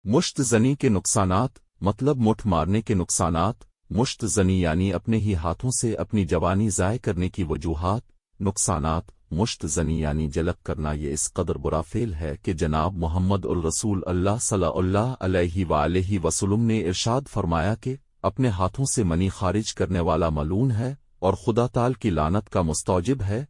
मुश्त ज़नी के नुकसानात मतलब मुठ मारने के नुकसानात। मुश्त ज़नी यानी अपने ही हाथों से अपनी जवानी ज़ाय करने की वजूहात। नुकसानात मुश्त ज़नी यानी जलक करना। ये इस कदर बुरा फेल है कि जनाब मोहम्मद उल रसूल अल्लाह सल्लल्लाहु अलैहि वसल्लम ने इरशाद फरमाया कि अपने हाथों से मनी खारिज करने वाला मलून है और खुदा ताल की लानत का मुस्तौजिब है।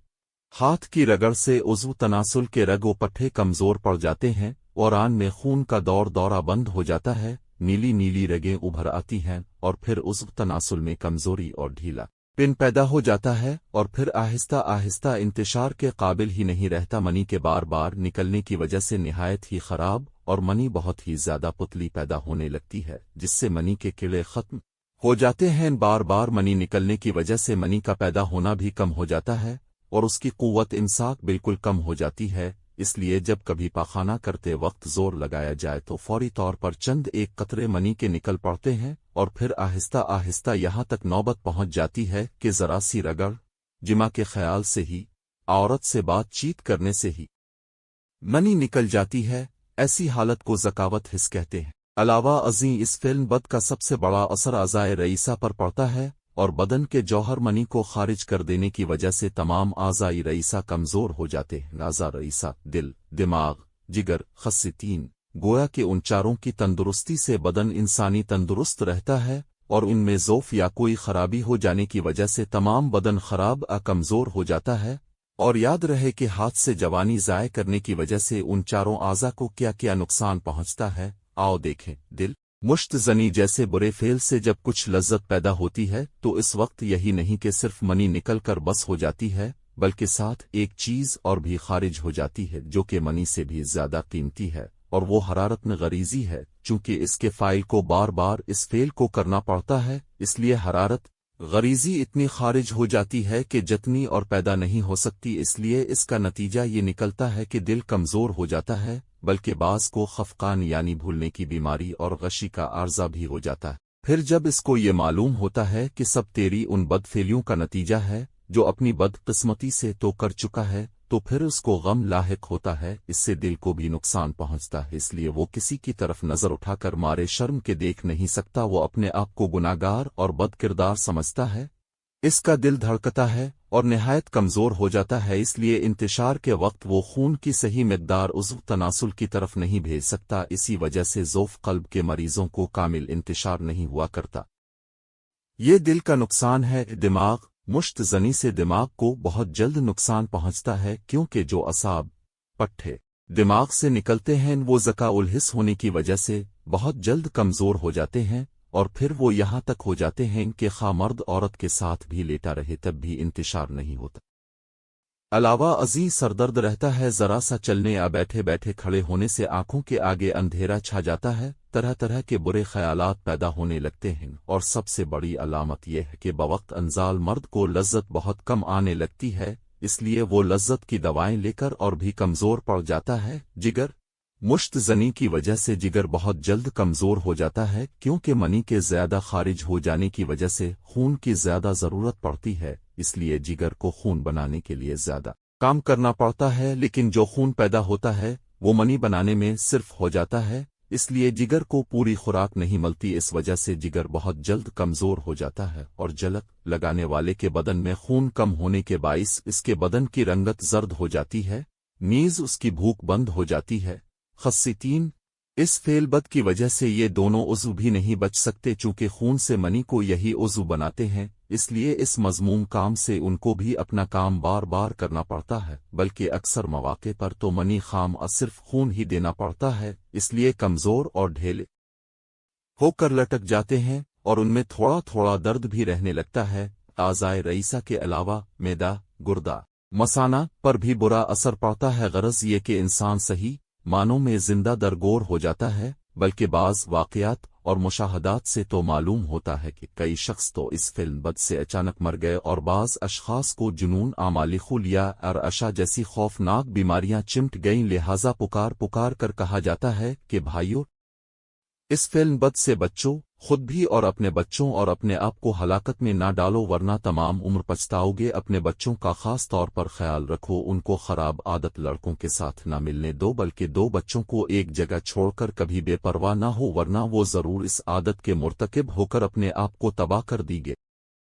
हाथ की रगड़ से उज़्व तनासुल के रग व पट्टे कमज़ोर पड़ जाते हैं और आन में खून का दौरा बंद हो जाता है। नीली नीली रगें उभर आती हैं और फिर उज़्व तनासुल में कमज़ोरी और ढीला पिन पैदा हो जाता है और फिर आहिस्ता आहिस्ता इंतशार के काबिल ही नहीं रहता। मनी के बार बार निकलने की वजह से निहायत ही खराब और मनी बहुत ही ज्यादा पुतली पैदा होने लगती है, जिससे मनी के कीड़े खत्म हो जाते हैं। बार बार मनी निकलने की वजह से मनी का पैदा होना भी कम हो जाता है और उसकी कुव्वत इमसाक बिल्कुल कम हो जाती है। इसलिए जब कभी पाखाना करते वक्त जोर लगाया जाए तो फौरी तौर पर चंद एक कतरे मनी के निकल पड़ते हैं और फिर आहिस्ता आहिस्ता यहाँ तक नौबत पहुंच जाती है कि जरा सी रगड़ जिमा के ख्याल से ही, औरत से बातचीत करने से ही मनी निकल जाती है। ऐसी हालत को ज़कावत हिस कहते हैं। अलावा अज़ीं इस फिल्म बद का सबसे बड़ा असर आज़ाए रईसा पर पड़ता है और बदन के जौहर मनी को खारिज कर देने की वजह से तमाम आज़ाई रईसा कमज़ोर हो जाते हैं। आज़ा रईसा दिल, दिमाग, जिगर, खस्सीतीन, गोया के उन चारों की तंदुरुस्ती से बदन इंसानी तंदुरुस्त रहता है और उनमें ज़ौफ़ या कोई खराबी हो जाने की वजह से तमाम बदन खराब कमज़ोर हो जाता है। और याद रहे कि हाथ से जवानी ज़ाय करने की वजह से उन चारों आज़ा को क्या क्या नुकसान पहुँचता है, आओ देखें। दिल मुश्त ज़नी जैसे बुरे फेल से जब कुछ लज्जत पैदा होती है तो इस वक्त यही नहीं कि सिर्फ मनी निकल कर बस हो जाती है, बल्कि साथ एक चीज़ और भी खारिज हो जाती है जो कि मनी से भी ज़्यादा कीमती है, और वो हरारत में गरीज़ी है। चूंकि इसके फ़ाइल को बार बार इस फेल को करना पड़ता है, इसलिए हरारत गरीज़ी इतनी खारिज हो जाती है कि जितनी और पैदा नहीं हो सकती। इसलिए इसका नतीजा ये निकलता है कि दिल कमज़ोर हो जाता है, बल्कि बाज़ को खफकान यानी भूलने की बीमारी और गशी का आर्जा भी हो जाता है। फिर जब इसको ये मालूम होता है कि सब तेरी उन बदफेलियों का नतीजा है जो अपनी बदकिस्मती से तो कर चुका है, तो फिर उसको गम लाहिक होता है। इससे दिल को भी नुकसान पहुंचता है, इसलिए वो किसी की तरफ नजर उठाकर मारे शर्म के देख नहीं सकता। वो अपने आप को गुनाहगार और बदकिरदार समझता है। इसका दिल धड़कता है और निहायत कमज़ोर हो जाता है। इसलिए इंतशार के वक्त वो खून की सही मिकदार उज़्व तनासुल की तरफ नहीं भेज सकता। इसी वजह से ज़ौफ़ क़ल्ब के मरीजों को कामिल इंतशार नहीं हुआ करता। ये दिल का नुकसान है। दिमाग मुश्त ज़नी से दिमाग को बहुत जल्द नुकसान पहुंचता है, क्योंकि जो असाब पट्टे दिमाग से निकलते हैं वो ज़का उल हिस होने की वजह से बहुत जल्द कमज़ोर हो जाते हैं और फिर वो यहाँ तक हो जाते हैं कि खा मर्द औरत के साथ भी लेटा रहे तब भी इंतशार नहीं होता। अलावा अज़ीं सरदर्द रहता है। ज़रा सा चलने या बैठे बैठे खड़े होने से आंखों के आगे अंधेरा छा जाता है। तरह तरह के बुरे ख्यालात पैदा होने लगते हैं और सबसे बड़ी अलामत यह है कि बवक्त अंजाल मर्द को लज्जत बहुत कम आने लगती है, इसलिए वो लज्जत की दवाएं लेकर और भी कमज़ोर पड़ जाता है। जिगर मुश्त ज़नी की वजह से जिगर बहुत जल्द कमज़ोर हो जाता है, क्योंकि मनी के ज़्यादा खारिज हो जाने की वजह से खून की ज़्यादा ज़रूरत पड़ती है। इसलिए जिगर को खून बनाने के लिए ज़्यादा काम करना पड़ता है, लेकिन जो खून पैदा होता है वो मनी बनाने में सिर्फ हो जाता है। इसलिए जिगर को पूरी खुराक नहीं मिलती। इस वजह से जिगर बहुत जल्द कमज़ोर हो जाता है और जलक लगाने वाले के बदन में खून कम होने के बाइस इसके बदन की रंगत जर्द हो जाती है, नीज उसकी भूख बंद हो जाती है। खस्सीतीन इस फेलबद की वजह से ये दोनों उज़्व भी नहीं बच सकते, चूंकि खून से मनी को यही उज़्व बनाते हैं। इसलिए इस मज़मूम काम से उनको भी अपना काम बार बार करना पड़ता है, बल्कि अक्सर मौके पर तो मनी खाम सिर्फ खून ही देना पड़ता है। इसलिए कमज़ोर और ढेले होकर लटक जाते हैं और उनमें थोड़ा थोड़ा दर्द भी रहने लगता है। आज़ाए रईसा के अलावा मैदा, गुर्दा, मसाना पर भी बुरा असर पड़ता है। गरज ये कि इंसान सही मानों में जिंदा दरगोर हो जाता है, बल्कि बाज़ वाक़यात और मुशाहदात से तो मालूम होता है कि कई शख्स तो इस फिल्म बद से अचानक मर गए और बाज़ अशख़ास को जुनून आमालिखुल या अरअशा जैसी खौफनाक बीमारियां चिमट गईं। लिहाजा पुकार पुकार कर कहा जाता है कि भाइयों, इस फिल्म बद से बच्चों خود بھی اور اپنے بچوں اور اپنے آپ کو ہلاکت میں نہ ڈالو ورنہ تمام عمر پچھتاؤ گے اپنے بچوں کا خاص طور پر خیال رکھو ان کو خراب عادت لڑکوں کے ساتھ نہ ملنے دو بلکہ دو بچوں کو ایک جگہ چھوڑ کر کبھی بے پرواہ نہ ہو ورنہ وہ ضرور اس عادت کے مرتکب ہو کر اپنے آپ کو تباہ کر دی گے